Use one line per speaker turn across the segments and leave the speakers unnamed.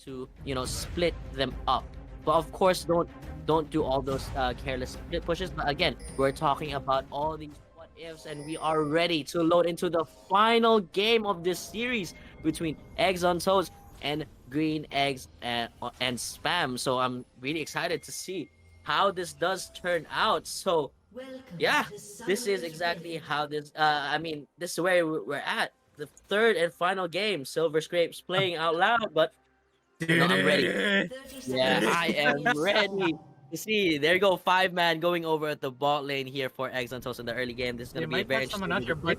to split them up. But of course, don't do all those careless split pushes. But again, we're talking about all these what ifs, and we are ready to load into the final game of this series between EggsonToast and Green Eggs and Spam. So I'm really excited to see how this does turn out. So yeah, this is exactly how this. This is where we're at. The third and final game. Silver Scrapes playing out loud, but I'm ready. Yeah, I am ready. You see, there you go, 5-man going over at the bot lane here for EggsonToast in the early game. This is gonna be a very
someone
interesting.
out here,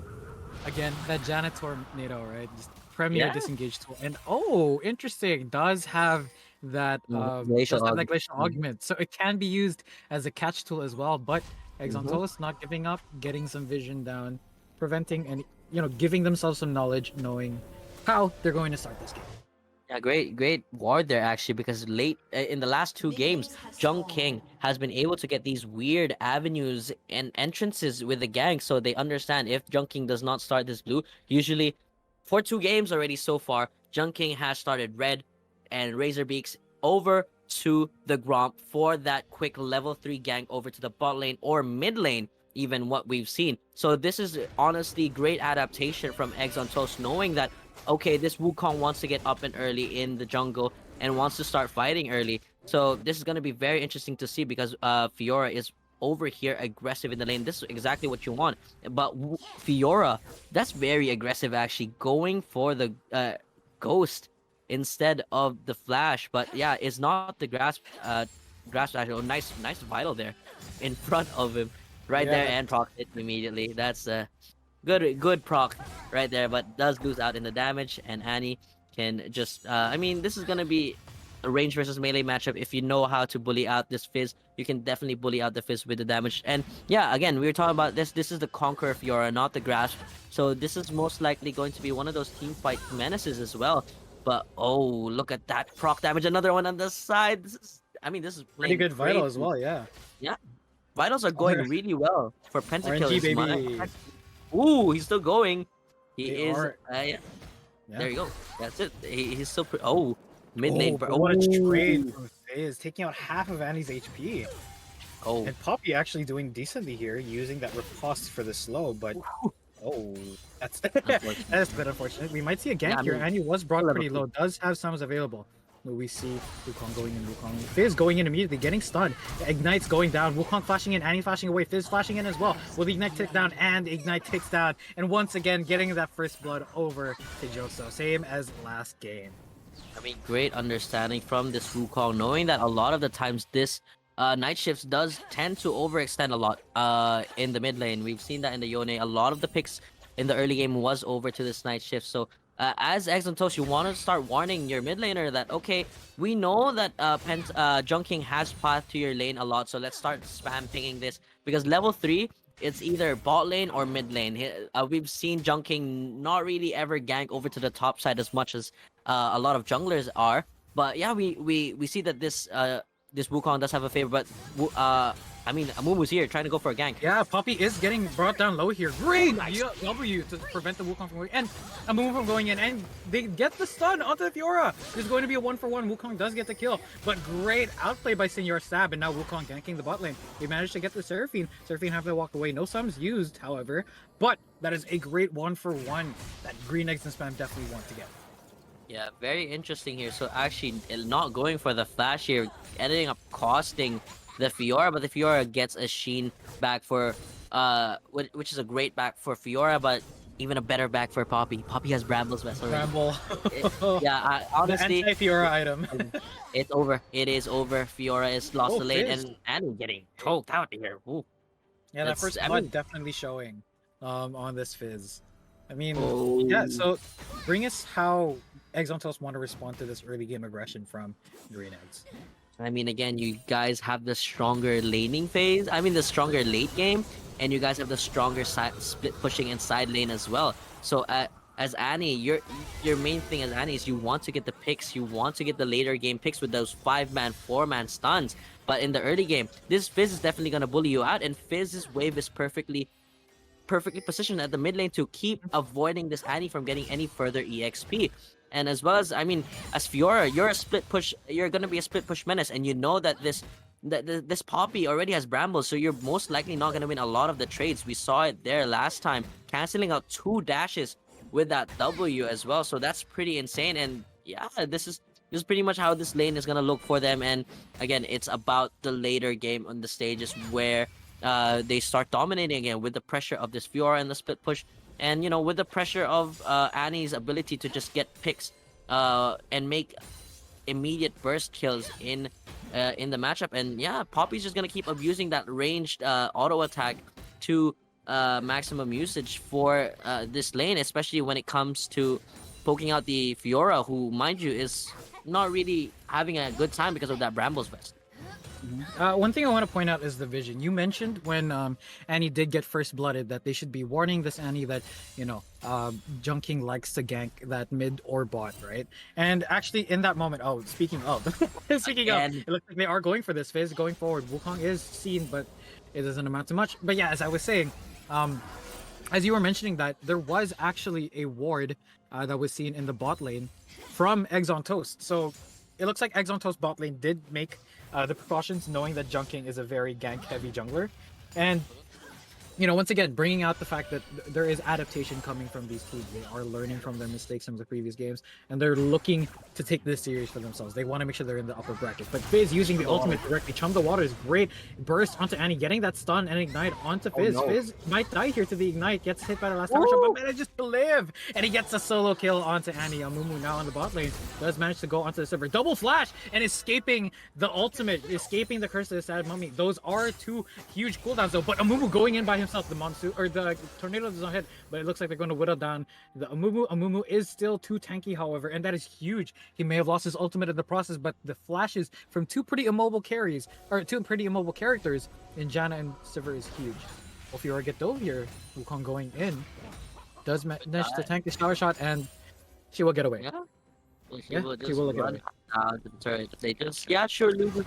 but again, that janitor NATO, right? Just premier
Yeah.
disengage tool, and interesting. Does have that
Glacial
glacial augment, so it can be used as a catch tool as well. But EggsonToast not giving up, getting some vision down, preventing and giving themselves some knowledge, knowing how they're going to start this game.
Yeah, great ward there actually, because late in the last two games, King has been able to get these weird avenues and entrances with the gang, so they understand if King does not start this blue, usually for 2 games already so far, King has started red and Razorbeaks over to the Gromp for that quick level 3 gang over to the bot lane or mid lane, even what we've seen. So this is honestly great adaptation from EggsonToast, knowing that okay, this Wukong wants to get up and early in the jungle and wants to start fighting early. So this is going to be very interesting to see, because Fiora is over here aggressive in the lane. This is exactly what you want. But Fiora, that's very aggressive actually, going for the Ghost instead of the Flash. But yeah, it's not the Grasp Flash. Oh, nice Vital there in front of him. Right there, and proc it immediately. That's good proc right there, but does lose out in the damage, and Annie can just this is gonna be a range versus melee matchup. If you know how to bully out this Fizz, you can definitely bully out the Fizz with the damage. And yeah, again, we were talking about this is the Conqueror Fiora, not the Grasp, so this is most likely going to be one of those team fight menaces as well. But oh, look at that proc damage, another one on the side. This is
Pretty good Vital as well. Yeah
Vitals are going really well for Pentakill.
RNG, baby.
Ooh, he's still going. He
They
is.
are-
Yeah. There you go. That's it. He's still. Mid
Oh,
lane.
but what a trade from Fizz, taking out half of Annie's HP.
Oh,
And Poppy actually doing decently here, using that riposte for the slow, but that's that's a bit unfortunate. We might see a gank here. Annie was brought pretty low, does have summons available. But we see Wukong going in, Fizz going in immediately, getting stunned. Ignite's going down, Wukong flashing in, Annie flashing away, Fizz flashing in as well. Will the Ignite tick down, and Ignite ticks down, and once again getting that first blood over to Joso, same as last game.
great understanding from this Wukong, knowing that a lot of the times this NightShifts does tend to overextend a lot in the mid lane. We've seen that in the Yone. A lot of the picks in the early game was over to this NightShift. So as EggsonToast, you want to start warning your mid laner that, okay, we know that King has path to your lane a lot, so let's start spam pinging this, because level 3, it's either bot lane or mid lane. We've seen King not really ever gank over to the top side as much as a lot of junglers are. But yeah, we see that this Wukong does have a favor, but Amumu's here trying to go for a gank.
Yeah, Poppy is getting brought down low here. Great W to prevent the Wukong from going, and Amumu from going in, and they get the stun onto the Fiora. There's going to be a 1-for-1. Wukong does get the kill, but great outplay by Señor Stab, and now Wukong ganking the bot lane. They managed to get the Seraphine. Seraphine have to walk away. No summons used, however, but that is a great 1-for-1 that Green Eggs and Spam definitely want to get.
Yeah, very interesting here. So actually not going for the flash here, ending up costing the Fiora, but the Fiora gets a Sheen back for which is a great back for Fiora, but even a better back for Poppy. Poppy has Bramble's vessel.
Bramble.
Honestly,
the anti-Fiora item.
it's over. It is over. Fiora is lost the lane,
Fizz.
and Annie getting choked out here. Ooh.
Yeah, that
That's-
first
I
blood
mean-
definitely showing on this Fizz.
Oh.
Yeah, so bring us how EggsonToast want to respond to this early game aggression from Green Eggs.
Again, you guys have the stronger laning phase. The stronger late game, and you guys have the stronger split pushing and side lane as well. So as Annie, your main thing as Annie is you want to get the picks, you want to get the later game picks with those 5-man, 4-man stuns. But in the early game, this Fizz is definitely gonna bully you out, and Fizz's wave is perfectly positioned at the mid lane to keep avoiding this Annie from getting any further EXP. And as well as, I mean, as Fiora, you're a split push. You're gonna be a split push menace, and you know that this Poppy already has Bramble, so you're most likely not gonna win a lot of the trades. We saw it there last time, canceling out 2 dashes with that W as well. So that's pretty insane. And yeah, this is pretty much how this lane is gonna look for them. And again, it's about the later game on the stages where they start dominating again with the pressure of this Fiora and the split push. And, you know, with the pressure of Annie's ability to just get picks and make immediate burst kills in the matchup. And yeah, Poppy's just going to keep abusing that ranged auto attack to maximum usage for this lane, especially when it comes to poking out the Fiora, who, mind you, is not really having a good time because of that Brambles Vest.
One thing I want to point out is the vision. You mentioned when Annie did get first blooded that they should be warning this Annie that, you know, Junking likes to gank that mid or bot, right? And actually in that moment, oh, speaking of, it looks like they are going for this. Fizz going forward. Wukong is seen, but it doesn't amount to much. But yeah, as I was saying, as you were mentioning that, there was actually a ward that was seen in the bot lane from EggsonToast. So it looks like EggsonToast bot lane did make the precautions, knowing that Junking is a very gank-heavy jungler. And, you know, once again, bringing out the fact that there is adaptation coming from these teams. They are learning from their mistakes from the previous games, and they're looking to take this series for themselves. They want to make sure they're in the upper bracket. But Fizz using the ultimate directly, Chum the Water is great. Burst onto Annie, getting that stun and ignite onto Fizz. Fizz might die here to the ignite, gets hit by the last tower shot, but manages to live! And he gets a solo kill onto Annie. Amumu now on the bot lane does manage to go onto the server. Double flash and escaping the ultimate, escaping the curse of the sad mummy. Those are 2 huge cooldowns though, but Amumu going in by himself. The monsoon or the tornado does not hit, but it looks like they're going to whittle down the Amumu. Amumu is still too tanky, however, and that is huge. He may have lost his ultimate in the process, but the flashes from 2 pretty immobile carries, or 2 pretty immobile characters in Janna and Sivir is huge. Well, Fiora get dove here. Wukong going in. Does manage to tank the shower shot, and she will get away.
Yeah,
she will get away.
They just, yeah, sure, lose.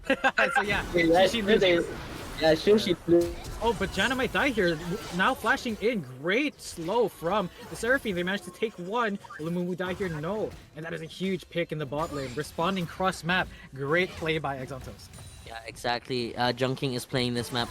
So yeah, she loses.
Yeah, sure, she flew.
Oh, but Janna might die here. Now flashing in. Great slow from the Seraphine. They managed to take 1. Will Amumu die here? No. And that is a huge pick in the bot lane. Responding cross map. Great play by EggsonToast.
Yeah, exactly. Junking is playing this map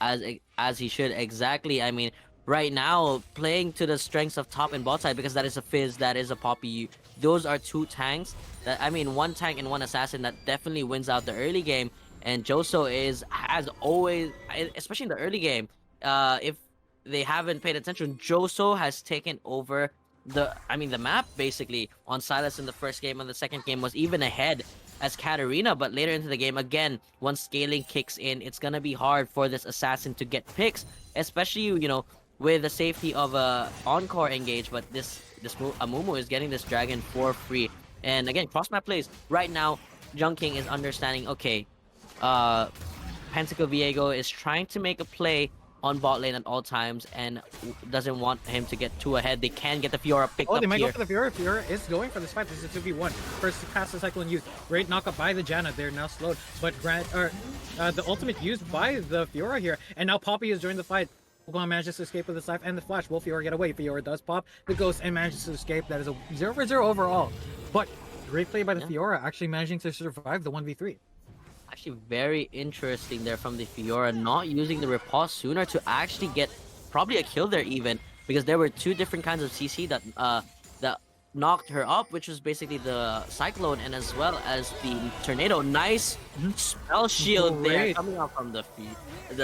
as he should. Exactly. I mean, right now, playing to the strengths of top and bot side, because that is a Fizz, that is a Poppy. Those are 2 tanks. That, I mean, 1 tank and 1 assassin that definitely wins out the early game. And Joso has always, especially in the early game, if they haven't paid attention, Joso has taken over the map basically on Sylas in the first game, and the second game was even ahead as Katarina. But later into the game, again, once scaling kicks in, it's gonna be hard for this assassin to get picks, especially, you know, with the safety of a encore engage. But this Amumu is getting this dragon for free. And again, cross map plays right now. Junking is understanding, okay, Pentakill Viego is trying to make a play on bot lane at all times and doesn't want him to get too ahead. They can get the Fiora picked up.
Oh, they might
here.
go for the Fiora. Fiora is going for this fight. This is a 2v1. First to pass the cycle and use. Great knockup by the Janna. They're now slowed. But the ultimate used by the Fiora here. And now Poppy has joined the fight. Wukong manages to escape with the Scythe and the Flash. Will Fiora get away? Fiora does pop the Ghost and manages to escape. That is a 0-for-0 overall. But great play by the Fiora, actually managing to survive the 1v3.
Actually, very interesting there from the Fiora, not using the riposte sooner to actually get probably a kill there even, because there were 2 different kinds of CC that knocked her up, which was basically the Cyclone and as well as the Tornado. Nice spell shield there coming out from the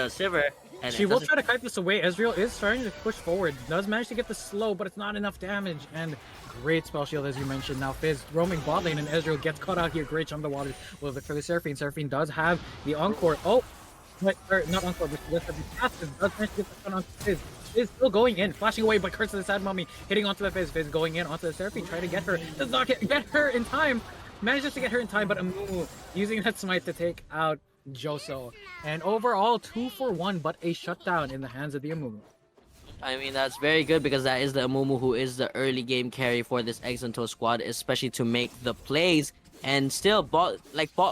Sivir. And
she will try to kite this away. Ezreal is trying to push forward. Does manage to get the slow, but it's not enough damage. And great spell shield, as you mentioned. Now Fizz roaming bot lane, and Ezreal gets caught out here. Great jump the water. Will look for the Seraphine. Seraphine does have the encore. Oh, not encore, but the passive. Does manage to get the stun onto Fizz. Is still going in, flashing away, but Curse of the Sad Mummy hitting onto the Fizz. Fizz going in onto the Seraphine, trying to get her. Does not get her in time. Manages to get her in time, but Amumu using that smite to take out Joso. And overall, 2-for-1, but a shutdown in the hands of the Amumu.
I mean, that's very good, because that is the Amumu who is the early game carry for this EggsonToast squad, especially to make the plays. And still, bot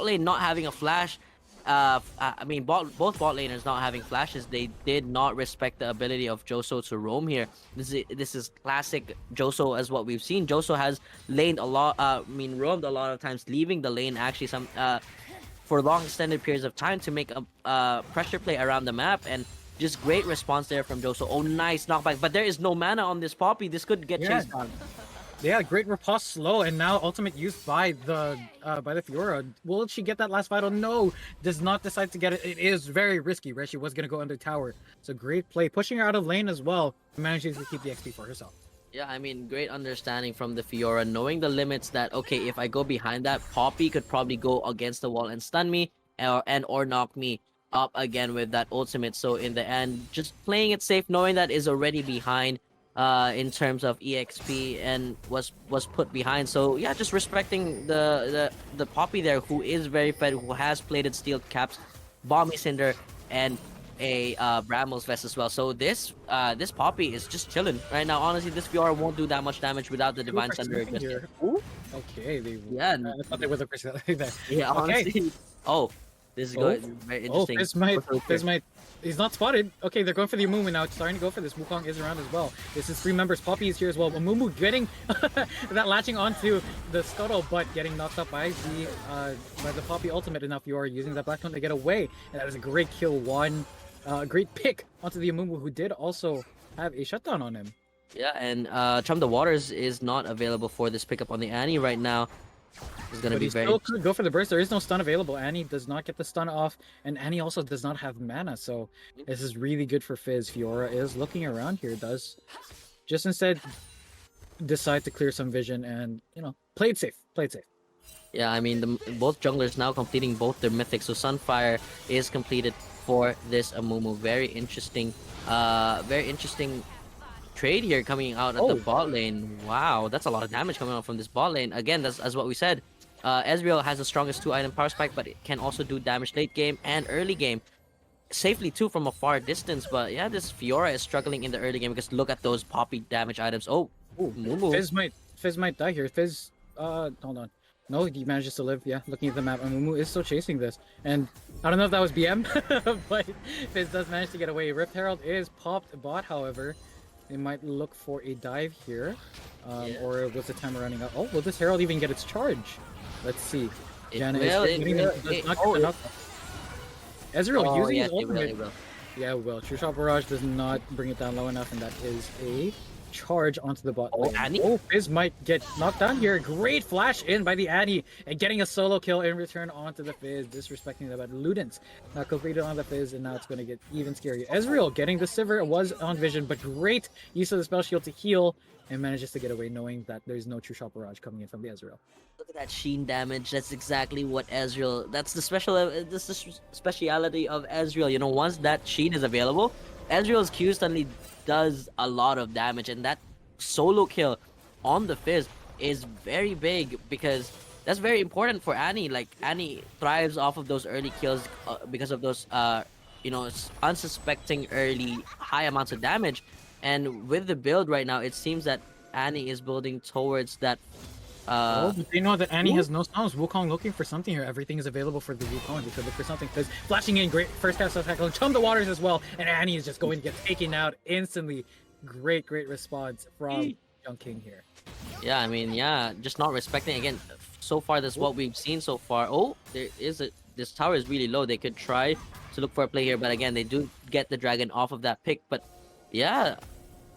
lane not having a flash, I mean, both bot laners not having flashes, they did not respect the ability of Joso to roam here. This is classic Joso as what we've seen. Joso has laned a lot. I mean, roamed a lot of times, leaving the lane actually for long extended periods of time to make a pressure play around the map, and just great response there from Joso. Oh, nice knockback, but there is no mana on this Poppy. This could get chased down.
Yeah, great riposte slow, and now ultimate used by the Fiora. Will she get that last vital? No, does not decide to get it. It is very risky, right? She was gonna go under tower. So great play, pushing her out of lane as well, managing to keep the XP for herself.
Yeah, I mean, great understanding from the Fiora, knowing the limits that, okay, if I go behind that, Poppy could probably go against the wall and stun me, or knock me up again with that ultimate. So in the end, just playing it safe, knowing that is already behind in terms of EXP and was put behind. So yeah, just respecting the Poppy there, who is very fed, who has plated steel caps, Bomby Cinder, and a Brambles vest as well. So this Poppy is just chilling right now. Honestly, this Fiora won't do that much damage without the Divine Thunder.
Okay,
yeah,
I thought they were the person there.
Yeah, honestly.
Okay.
Oh, this is good. Very interesting.
Fizz might. He's not spotted. Okay, they're going for the Amumu now. Starting to go for this. Wukong is around as well. This is 3 members. Poppy is here as well. Amumu getting that latching onto the scuttle, but getting knocked up by the Poppy ultimate. Enough. You are using that black tone to get away, and that is a great kill. Great pick onto the Amumu, who did also have a shutdown on him.
Yeah, and Chum the Waters is not available for this pickup on the Annie right now. It's gonna be very.
Still could go for the burst. There is no stun available. Annie does not get the stun off, and Annie also does not have mana. So this is really good for Fizz. Fiora is looking around here. Does just instead decide to clear some vision and play it safe. Play it safe.
Yeah, I mean both junglers now completing both their mythics. So Sunfire is completed for this Amumu. Very interesting. Very interesting trade here coming out at the bot lane. Wow, that's a lot of damage coming out from this bot lane. Again, that's as what we said. Ezreal has the strongest 2-item power spike, but it can also do damage late game and early game. Safely too from a far distance, but yeah, this Fiora is struggling in the early game because look at those Poppy damage items. Oh, Mumu.
Fizz might die here. Fizz, hold on. No, he manages to live. Yeah, looking at the map, Amumu is still chasing this. And I don't know if that was BM, but Fizz does manage to get away. Rift Herald is popped bot, however. They might look for a dive here, or was the timer running out? Oh, will this Herald even get its charge? Let's see. Janna is Ezreal using his ultimate. Yeah, well, True Shot Barrage does not bring it down low enough, and that is a charge onto the bot lane. Oh, Fizz might get knocked down here. Great flash in by the Annie, and getting a solo kill in return onto the Fizz, disrespecting the bot. Ludens now completed on the Fizz, and now it's going to get even scarier. Ezreal getting the Sivir was on vision, but great use of the spell shield to heal, and manages to get away knowing that there's no True Shot Barrage coming in from the Ezreal.
Look at that sheen damage. That's exactly what Ezreal. That's the speciality of Ezreal. Once that sheen is available, Ezreal's Q suddenly does a lot of damage, and that solo kill on the Fizz is very big because that's very important for Annie. Like, Annie thrives off of those early kills because of those unsuspecting early high amounts of damage. And with the build right now, it seems that Annie is building towards that.
But they know that Annie has no stuns. Wukong looking for something here. Everything is available for the Wukong. They could look for something. Because flashing in, great first cast attack on Chum the Waters as well. And Annie is just going to get taken out instantly. Great response from Young King here.
Yeah, I mean, just not respecting. Again, so far, that's what we've seen so far. Oh, this tower is really low. They could try to look for a play here. But again, they do get the dragon off of that pick. But yeah,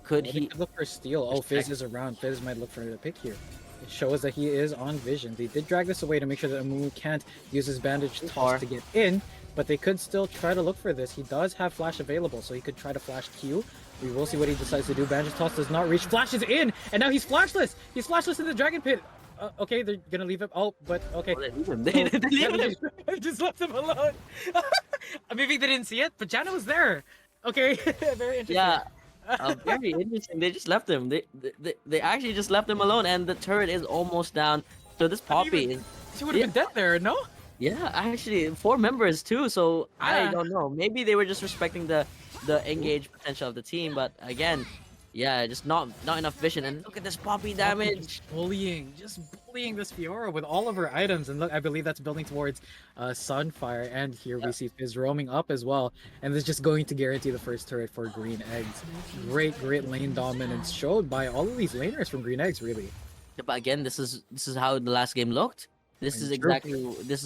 could he
look for steal? Oh, Fizz is around. Fizz might look for the pick here. It shows that he is on vision. They did drag this away to make sure that Amumu can't use his bandage toss to get in, but they could still try to look for this. He does have flash available, so he could try to flash Q. We will see what he decides to do. Bandage toss does not reach. Flashes in, and now he's flashless. He's flashless in the dragon pit. Okay, they're gonna leave him. Oh, but okay.
They leave him.
Just left him alone. Maybe they didn't see it, but Janna was there. Okay, very interesting.
Yeah. Very interesting. They just left him. They actually just left him alone, and the turret is almost down. So this Poppy
she would have been dead there, no?
Yeah, actually 4 members too. So I don't know. Maybe they were just respecting the engage potential of the team. But again, Yeah, just not enough vision. And look at this poppy damage.
Just bullying this Fiora with all of her items. And look, I believe that's building towards Sunfire. And here we see Fizz roaming up as well. And this is just going to guarantee the first turret for Green Eggs. Great lane dominance showed by all of these laners from Green Eggs, really.
But again, this is how the last game looked. This is exactly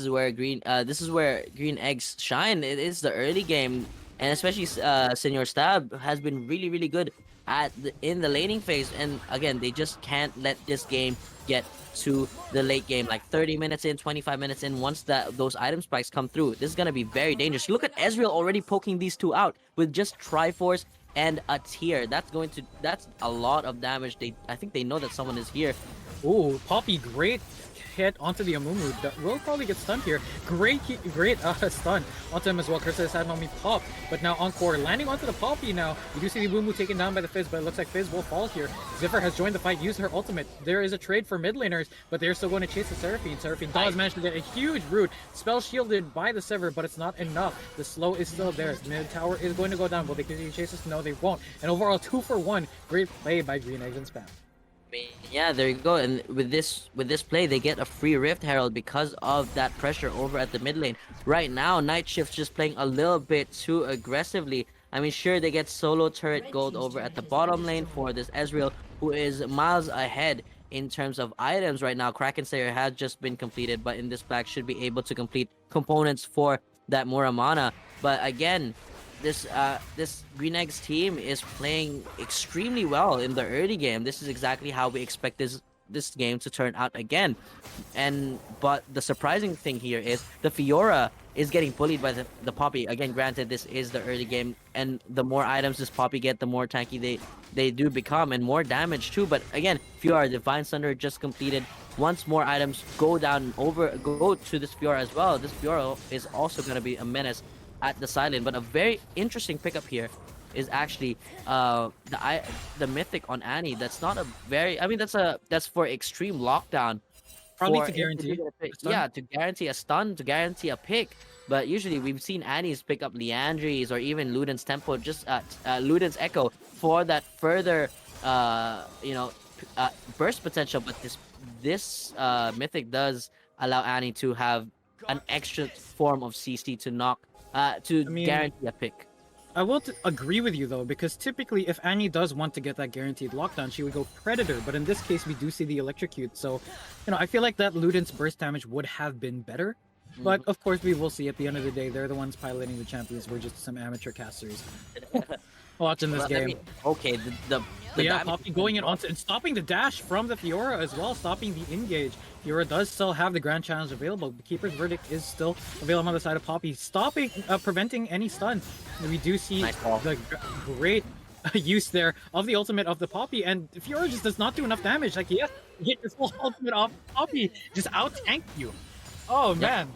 where Green Eggs shine. It is the early game, and especially Señor Stab has been really good in the laning phase. And again, they just can't let this game get to the late game, like 30 minutes in, 25 minutes in. Once those item spikes come through, this is gonna be very dangerous. Look at Ezreal already poking these two out with just Triforce and a tier. That's a lot of damage. I think they know that someone is here.
Ooh, Poppy, great hit onto the Amumu. That will probably get stunned here. Great stun onto him as well. Curse of the Sad pop, but now Encore landing onto the Poppy now. You do see the Amumu taken down by the Fizz, but it looks like Fizz will fall here. Ziffer has joined the fight, used her ultimate. There is a trade for mid laners, but they're still going to chase the Seraphine. Seraphine does manage to get a huge root. Spell shielded by the Sever, but it's not enough. The slow is still there. Mid tower is going to go down. Will they continue to chase us? No, they won't. And overall, 2 for 1. Great play by Green Eggs and Spam.
Yeah, there you go. And with this play, they get a free Rift Herald because of that pressure over at the mid lane. Right now, NightShifts just playing a little bit too aggressively. I mean, sure, they get solo turret gold over at the bottom lane for this Ezreal, who is miles ahead in terms of items right now. Kraken Slayer has just been completed, but in this pack should be able to complete components for that Muramana. But again, this Green Eggs team is playing extremely well in the early game. This is exactly how we expect this game to turn out again. But the surprising thing here is the Fiora is getting bullied by the Poppy. Again, granted, this is the early game, and the more items this Poppy get, the more tanky they do become, and more damage too. But again, Fiora, Divine Thunder just completed. Once more items go to this Fiora as well, this Fiora is also going to be a menace at the side lane. But a very interesting pickup here is actually the mythic on Annie. That's not a very, I mean, that's for extreme lockdown.
Probably to guarantee
to guarantee a stun, to guarantee a pick. But usually we've seen Annie's pick up Leandri's or even Luden's Tempo, just Luden's Echo for that further burst potential. But this mythic does allow Annie to have an extra form of CC to guarantee a pick.
I will agree with you though, because typically if Annie does want to get that guaranteed lockdown, she would go Predator, but in this case we do see the Electrocute, so I feel like that Luden's burst damage would have been better. But of course we will see. At the end of the day, they're the ones piloting the champions. We're just some amateur casters watching this game.
Okay,
Poppy going in onto and stopping the dash from the Fiora as well, stopping the engage. Fiora does still have the Grand Challenge available. The Keeper's Verdict is still available on the side of Poppy, preventing any stun. And we do see the great use there of the ultimate of the Poppy, and Fiora just does not do enough damage. Like, he has to get this whole ultimate off Poppy, just out-tank you. Oh, man.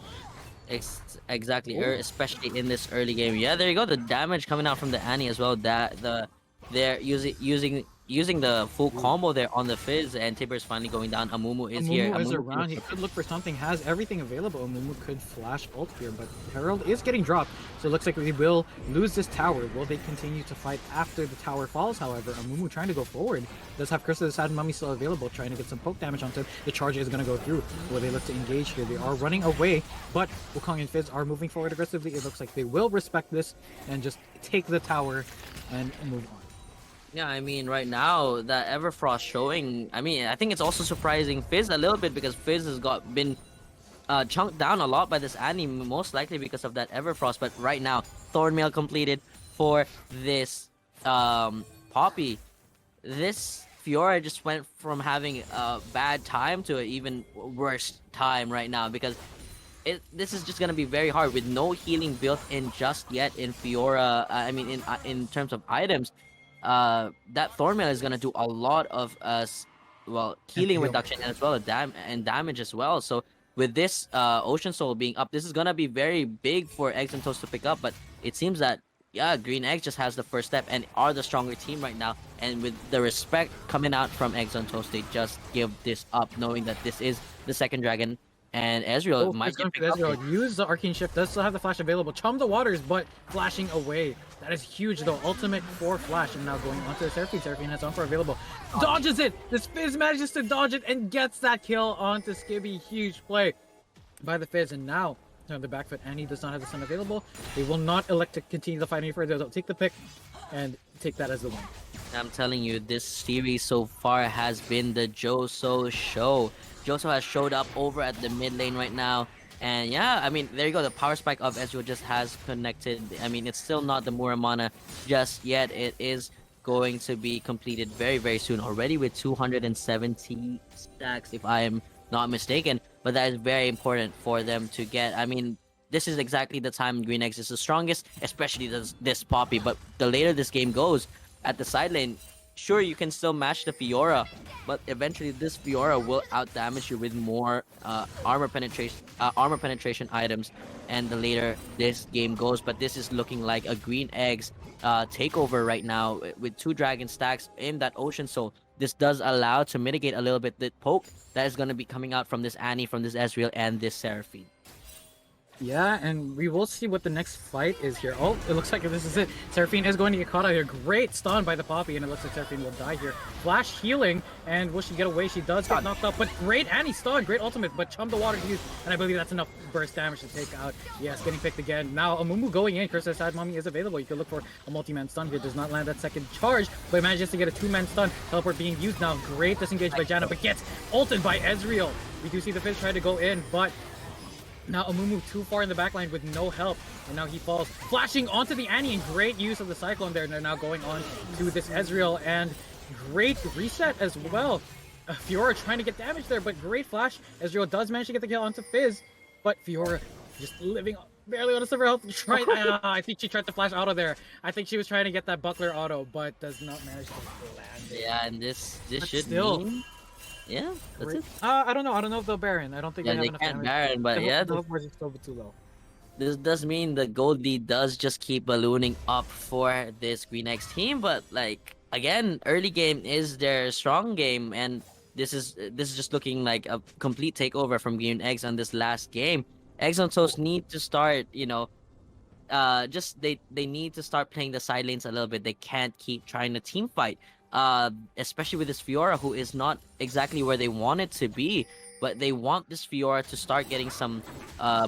Exactly, especially in this early game. Yeah, there you go. The damage coming out from the Annie as well. They're using the full combo there on the Fizz, and Tiber's finally going down. Amumu is here.
Amumu is around. He could look for something. Has everything available. Amumu could flash ult here, but Herald is getting dropped, so it looks like we will lose this tower. Will they continue to fight after the tower falls? However, Amumu trying to go forward. Does have Curse of the Sad Mummy still available, trying to get some poke damage onto him. The charge is going to go through. Will they look to engage here? They are running away, but Wukong and Fizz are moving forward aggressively. It looks like they will respect this and just take the tower and move on.
Yeah, I mean, right now, that Everfrost showing, I mean, I think it's also surprising Fizz a little bit, because Fizz has been chunked down a lot by this Annie, most likely because of that Everfrost. But right now, Thornmail completed for this Poppy. This Fiora just went from having a bad time to an even worse time right now, because this is just going to be very hard with no healing built in just yet in Fiora. I mean, in terms of items. That Thornmail is gonna do a lot of healing reduction as well as damage as well. So with this Ocean Soul being up, this is gonna be very big for EggsonToast to pick up. But it seems that Green Eggs just has the first step and are the stronger team right now. And with the respect coming out from EggsonToast, they just give this up, knowing that this is the second dragon and Ezreal
Oh,
might
it's going
get
for
picked up.
Ezreal. Use the Arcane Shift. Does still have the flash available. Chum the waters, but flashing away. That is huge, though. Ultimate for flash. And now going onto the Seraphine. Seraphine has on for available. Dodges it. This Fizz manages to dodge it and gets that kill onto Skibby. Huge play by the Fizz. And now on the back foot, Annie does not have the stun available. They will not elect to continue the fight any further. They'll take the pick and take that as the win.
I'm telling you, this series so far has been the Joso show. Joso has showed up over at the mid lane right now. And yeah, I mean, there you go. The power spike of Ezreal just has connected. I mean, it's still not the Muramana just yet. It is going to be completed very, very soon. Already with 270 stacks, if I am not mistaken. But that is very important for them to get. I mean, this is exactly the time Green Eggs is the strongest, especially this Poppy. But the later this game goes, at the side lane, sure, you can still match the Fiora, but eventually this Fiora will out damage you with more armor penetration items, and the later this game goes. But this is looking like a Green Eggs takeover right now with 2 dragon stacks in that Ocean Soul. This does allow to mitigate a little bit the poke that is going to be coming out from this Annie, from this Ezreal, and this Seraphine.
Yeah, and we will see what the next fight is here. Oh, it looks like this is it. Seraphine is going to get caught out here. Great stun by the Poppy, and it looks like Seraphine will die here. Flash healing, and will she get away? She does get knocked up, but great Annie stun, great ultimate, but Chum the water to use, and I believe that's enough burst damage to take out. Yes, getting picked again. Now, Amumu going in. Curse Side Mommy is available. You can look for a multi-man stun here. Does not land that second charge, but it manages to get a 2-man stun. Teleport being used now. Great disengage by Janna, but gets ulted by Ezreal. We do see the Fizz try to go in, but now Amumu too far in the backline with no help, and now he falls, flashing onto the Annie, and great use of the Cyclone there. And they're now going on to this Ezreal, and great reset as well. Fiora trying to get damage there, but great flash. Ezreal does manage to get the kill onto Fizz, but Fiora just living barely on a silver health. I think she tried to flash auto there. I think she was trying to get that buckler auto, but does not manage to land it.
Yeah, and this should
still
mean... Yeah, that's it.
I don't know. I don't know if they'll Baron. I don't think
Yeah,
they have
they
enough
can't
damage.
Baron, but yeah,
the is still too low.
this does mean the gold lead does just keep ballooning up for this Green Eggs team. But like again, early game is their strong game, and this is just looking like a complete takeover from Green Eggs on this last game. EggsonToast need to start, they need to start playing the side lanes a little bit. They can't keep trying to team fight. Especially with this Fiora, who is not exactly where they want it to be, but they want this Fiora to start getting some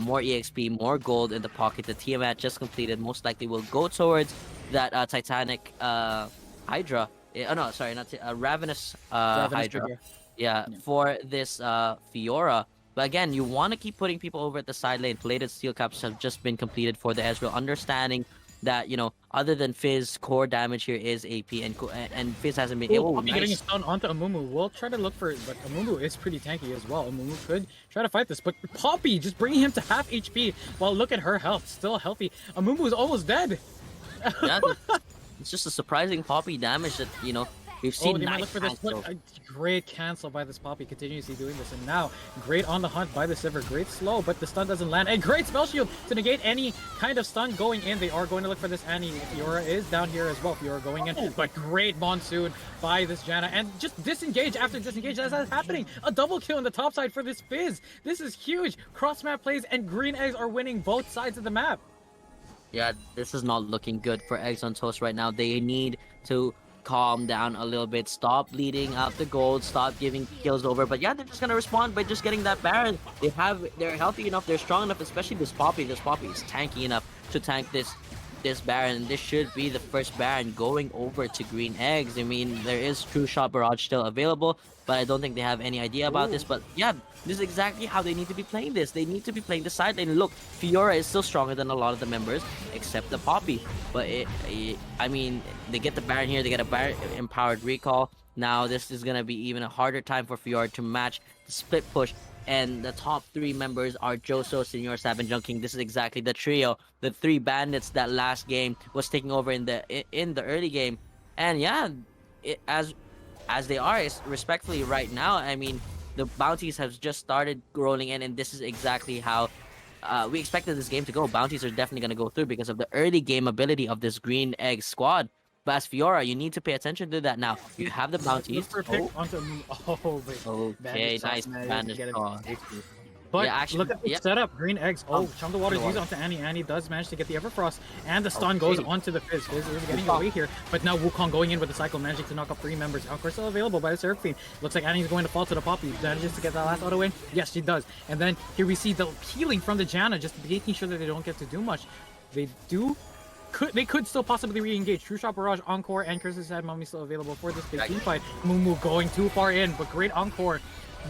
more EXP, more gold in the pocket. The Tiamat just completed most likely will go towards that Titanic Hydra. No, sorry, not Ravenous Hydra. Yeah, for this Fiora. But again, you want to keep putting people over at the side lane. Plated steel caps have just been completed for the Ezreal, understanding that, other than Fizz, core damage here is AP, and Fizz hasn't been able to
getting a stun onto Amumu. We'll try to look for it, but Amumu is pretty tanky as well. Amumu could try to fight this, but Poppy just bringing him to half HP. Well, look at her health, still healthy. Amumu is almost dead.
Yeah, it's just a surprising Poppy damage that, we've seen.
They might look for this. Great cancel by this Poppy, continuously doing this, and now great on the hunt by the Sivir. Great slow, but the stun doesn't land. And great spell shield to negate any kind of stun going in. They are going to look for this Annie. Fiora is down here as well. Fiora going in, but great monsoon by this Janna, and just disengage after disengage. That's happening. A double kill on the top side for this Fizz. This is huge. Cross map plays, and Green Eggs are winning both sides of the map.
Yeah, this is not looking good for EggsonToast right now. They need to calm down a little bit, stop bleeding out the gold, stop giving kills over. But yeah, they're just gonna respond by just getting that Baron. They're healthy enough, they're strong enough, especially this Poppy. This Poppy is tanky enough to tank this Baron. This should be the first Baron going over to Green Eggs. I mean, there is True Shot Barrage still available, but I don't think they have any idea about this. But yeah, this is exactly how they need to be playing this. They need to be playing the side lane. Look, Fiora is still stronger than a lot of the members, except the Poppy. But I mean, they get the Baron here. They get a Baron empowered recall. Now this is gonna be even a harder time for Fiora to match the split push. And the top 3 members are Joso, Señor, Sab, and Junking. This is exactly the trio, the 3 bandits that last game was taking over in the early game. And yeah, as they are, respectfully right now, I mean, the bounties have just started rolling in, and this is exactly how we expected this game to go. Bounties are definitely going to go through because of the early game ability of this Green Egg squad. But as Fiora, you need to pay attention to that now. You have the bounties.
Okay, nice bandage. But
Yeah, actually,
look at the
yeah.
setup. Green eggs. Oh, Chum the Water's used onto Annie. Annie does manage to get the Everfrost. And the stun goes onto the Fizz. Fizz is getting away here. But now Wukong going in with the cycle, managing to knock up 3 members. Encore still available by the Seraphine. Looks like Annie's going to fall to the Poppy. Manages to get that last auto win. Yes, she does. And then here we see the healing from the Janna, just making sure that they don't get to do much. They could still possibly re-engage. True Shot Barrage, Encore, and Curse's Sad Mummy still available for this big team fight. Amumu going too far in, but great Encore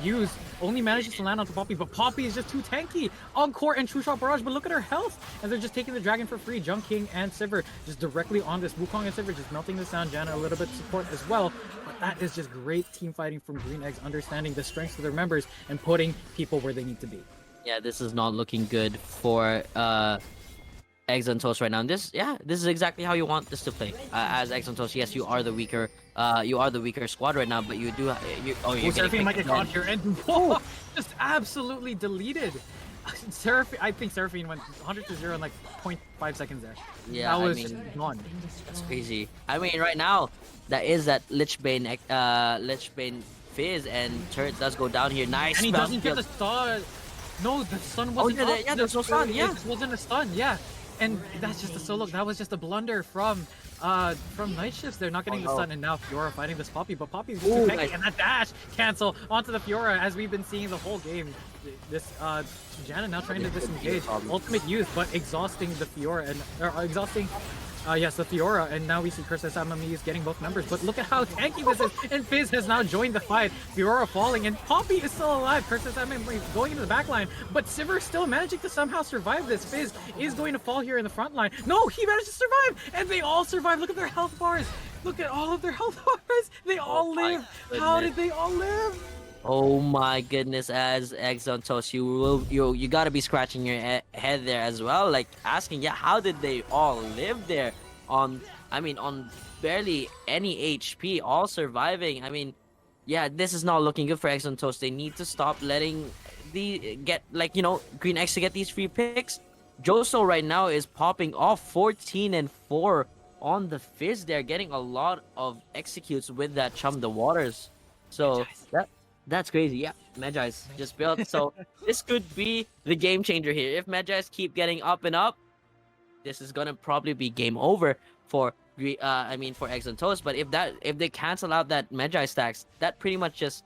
use only manages to land onto Poppy, but Poppy is just too tanky. Encore and True Shot Barrage, but look at her health, and they're just taking the dragon for free. Jung King and Sivir just directly on this. Wukong and Sivir just melting this down. Janna a little bit of support as well, but that is just great team fighting from Green Eggs, understanding the strengths of their members and putting people where they need to be.
Yeah, this is not looking good for EggsonToast right now. And this is exactly how you want this to play. As EggsonToast, yes, you are the weaker squad right now, but you do you're
Seraphine might get caught here, and whoa, just absolutely deleted. Seraphine, I think Seraphine went 100 to 0 in like 0.5 seconds there.
Yeah,
that was just gone.
That's crazy. I mean, right now, that Lichbane Fizz, and turret does go down here. Nice.
And he doesn't get the stun. No, the stun wasn't up.
Yeah, there's no stun. Yeah,
it wasn't a stun. Yeah. And that's just a solo. That was just a blunder from NightShifts. They're not getting the stun, and now Fiora fighting this Poppy, but Poppy's too tanky, and that dash cancel onto the Fiora, as we've been seeing the whole game. This Janna now trying to disengage, ultimate use, but exhausting the Fiora and exhausting. Yes, the Fiora, and now we see Curse's Amumu is getting both members, but look at how tanky this is, and Fizz has now joined the fight. Fiora falling, and Poppy is still alive. Curse's Amumu is going into the back line, but Sivir still managing to somehow survive this. Fizz is going to fall here in the front line. No, he managed to survive, and they all survive. Look at their health bars. Look at all of their health bars. They all live. How did they all live?
Oh my goodness, as EggsonToast, you gotta be scratching your head there as well, like asking, yeah, how did they all live there on barely any HP, all surviving? I mean, yeah, this is not looking good for EggsonToast. They need to stop letting Green Eggs to get these free picks. Joso right now is popping off 14-4 on the Fizz. They're getting a lot of executes with that Chum the Waters. So that's crazy. Yeah, Magi's just built. So this could be the game changer here. If Magi's keep getting up and up, this is gonna probably be game over for EggsonToast. But if they cancel out that Magi stacks, that pretty much just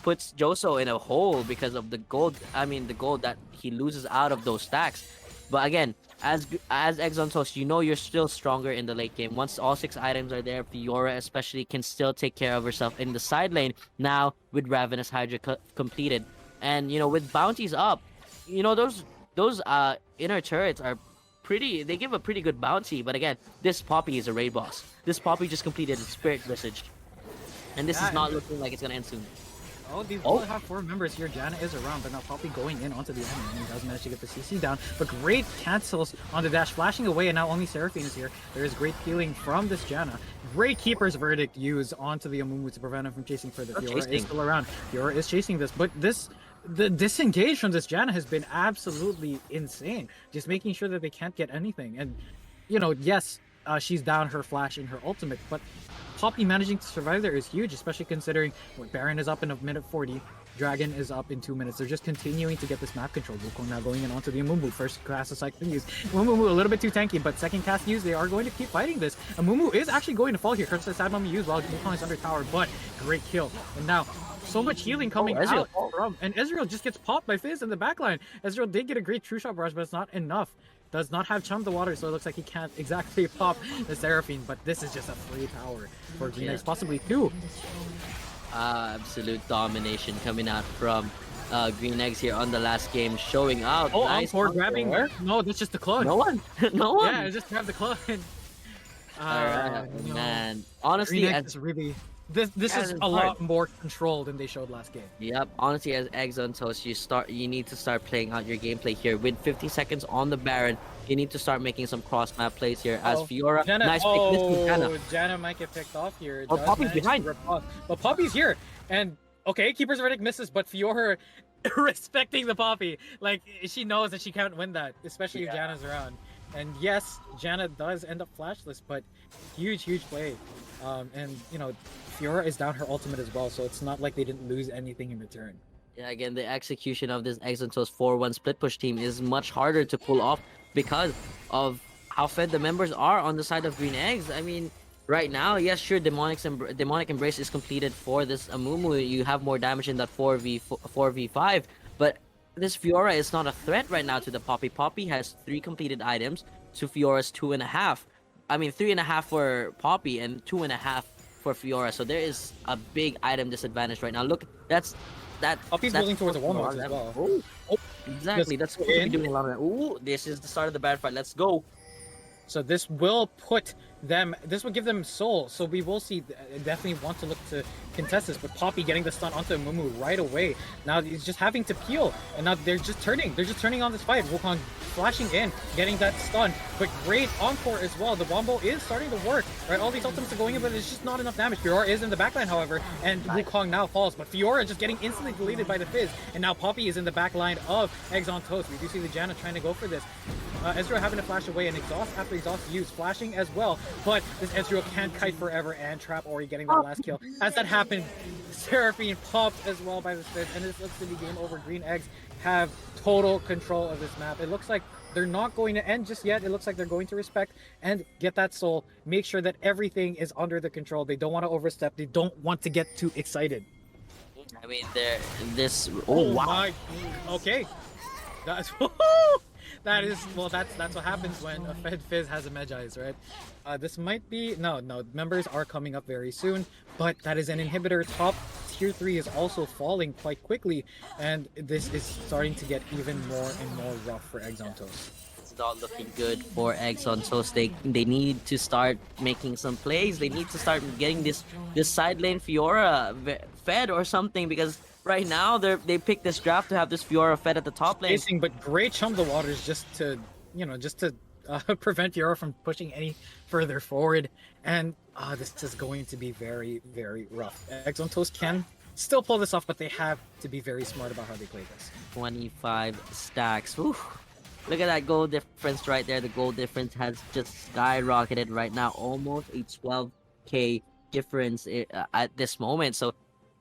puts Joso in a hole because of the gold. The gold that he loses out of those stacks. But again, as EggsonToast, you're still stronger in the late game. Once all 6 items are there, Fiora especially can still take care of herself in the side lane. Now with Ravenous Hydra completed, and with bounties up, those inner turrets are pretty. They give a pretty good bounty. But again, this Poppy is a raid boss. This Poppy just completed Spirit Visage, and this is not looking like it's gonna end soon.
Oh, these only have 4 members here. Janna is around, but now Poppy going in onto the enemy, and he does manage to get the CC down. But great cancels on the dash, flashing away, and now only Seraphine is here. There is great healing from this Janna. Great Keeper's Verdict used onto the Amumu to prevent him from chasing further. Fiora is still around. Fiora is chasing this, but the disengage from this Janna has been absolutely insane. Just making sure that they can't get anything. And, yes, she's down her flash and her ultimate, but Poppy managing to survive there is huge, especially considering Baron is up in a minute 40, Dragon is up in 2 minutes. They're just continuing to get this map control. Wukong now going in onto the Amumu. First cast of cycling use. Amumu a little bit too tanky, but second cast use, they are going to keep fighting this. Amumu is actually going to fall here. Curse the Sad Mummy use while Wukong is under tower, but great kill. And now, so much healing coming out from, and Ezreal just gets popped by Fizz in the backline. Ezreal did get a great True Shot Barrage, but it's not enough. Does not have Chum the Water, so it looks like he can't exactly pop the Seraphine, but this is just a free tower for Green Eggs, possibly 2.
Absolute domination coming out from Green Eggs here on the last game, showing out.
Oh,
nice
Encore grabbing. No, that's just the clone.
No one.
Yeah, just grab the clone.
Man, honestly,
Green Eggs is really. This is a lot more control than they showed last game.
Yep, honestly, as EggsonToast, you need to start playing out your gameplay here. With 50 seconds on the Baron, you need to start making some cross-map plays here. As Fiora, nice pick, missing Janna.
Janna might get picked off here.
Oh, Poppy's behind.
But Poppy's here, and okay, Keeper's Verdict misses, but Fiora respecting the Poppy, like she knows that she can't win that, especially if Janna's around. And yes, Janna does end up flashless, but huge play. And Fiora is down her ultimate as well, so it's not like they didn't lose anything in return.
Yeah, again, the execution of this EggsonToast 4-1 split push team is much harder to pull off because of how fed the members are on the side of Green Eggs. I mean, right now, yes, sure, Demonic Embrace is completed for this Amumu. You have more damage in that 4v5, but this Fiora is not a threat right now to the Poppy. Poppy has 3 completed items to Fiora's 2.5. I mean, 3.5 for Poppy and 2.5 for Fiora. So there is a big item disadvantage right now. Look, that
Poppy's building towards a Walmart as well.
Oh, exactly. That's what we're doing a lot of that. Ooh, this is the start of the bad fight. Let's go.
So this will put them, this will give them soul. So we will see, definitely want to look to contest this, but Poppy getting the stun onto Amumu right away. Now he's just having to peel, and now they're just turning on this fight. Wukong flashing in, getting that stun, but great encore as well. The wombo is starting to work, right? All these ultimates are going in, but it's just not enough damage. Fiora is in the backline, however, and Wukong now falls, but Fiora just getting instantly deleted by the Fizz, and now Poppy is in the backline of EggsonToast. We do see the Janna trying to go for this. Ezreal having to flash away, and exhaust after exhaust use, flashing as well, but this Ezreal can't kite forever, and Trap Ori getting that last kill. As that happened, Seraphine popped as well by the Fizz, and this looks to be game over. Green Eggs have total control of this map. It looks like they're not going to end just yet. It looks like they're going to respect and get that soul, make sure that everything is under the control. They don't want to overstep. They don't want to get too excited.
I mean, oh wow.
My, okay. That's that is, well, that's what happens when a fed Fizz has a Medjai's, right? This might be, no, members are coming up very soon, but that is an inhibitor. Top tier 3 is also falling quite quickly, and this is starting to get even more and more rough for EggsonToast.
It's not looking good for EggsonToast. They need to start making some plays. They need to start getting this side lane Fiora fed or something, because right now they picked this draft to have this Fiora fed at the top lane.
Spacing, but great chum the waters just to prevent Fiora from pushing any further forward. And this is going to be very, very rough. EggsonToast can still pull this off, but they have to be very smart about how they play this.
25 stacks. Whew. Look at that gold difference right there. The gold difference has just skyrocketed right now, almost a 12k difference at this moment. So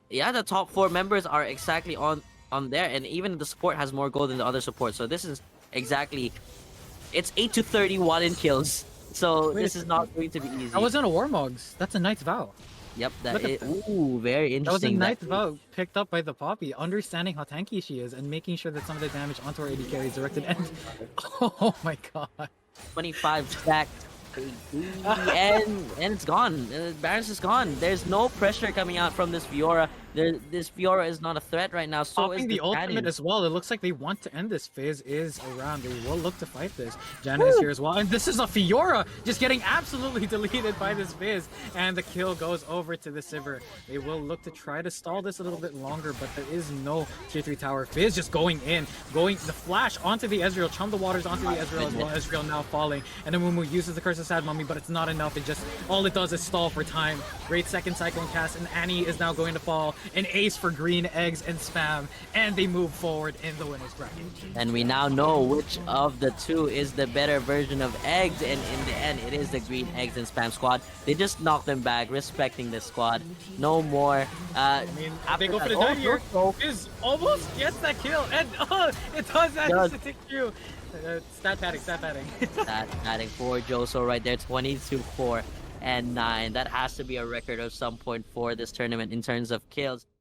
yeah, the top 4 members are exactly on there, and even the support has more gold than the other support. So this is exactly, it's 8-31 in kills. So this is not going to be easy.
That wasn't a Warmogs. That's a Knight's Vow.
Yep, ooh, very interesting.
That was a Knight's Vow picked up by the Poppy, understanding how tanky she is and making sure that some of the damage onto her AD carry is directed. And oh my god.
25 stacked. And it's gone. Baron's is gone. There's no pressure coming out from this Fiora. This Fiora is not a threat right now. So is
the ultimate as well. It looks like they want to end this. Fizz is around. They will look to fight this. Janna is here as well. And this is a Fiora just getting absolutely deleted by this Fizz. And the kill goes over to the Sivir. They will look to try to stall this a little bit longer, but there is no tier 3 tower. Fizz just going in. The flash onto the Ezreal. Chum the waters onto the Ezreal as well. Ezreal now falling. And Amumu uses the Curse of Sad Mummy, but it's not enough. All it does is stall for time. Great second Cyclone cast, and Annie is now going to fall. An ace for Green Eggs and Spam, and they move forward in the winner's bracket.
And we now know which of the two is the better version of Eggs, and in the end, it is the Green Eggs and Spam squad. They just knocked them back, respecting this squad. No more.
I mean, they go for the dive here. Fizz almost gets that kill, and it does that just to take you. Stat padding. Stat
padding for Joso right there, 22-4 and 9. That has to be a record of some point for this tournament in terms of kills.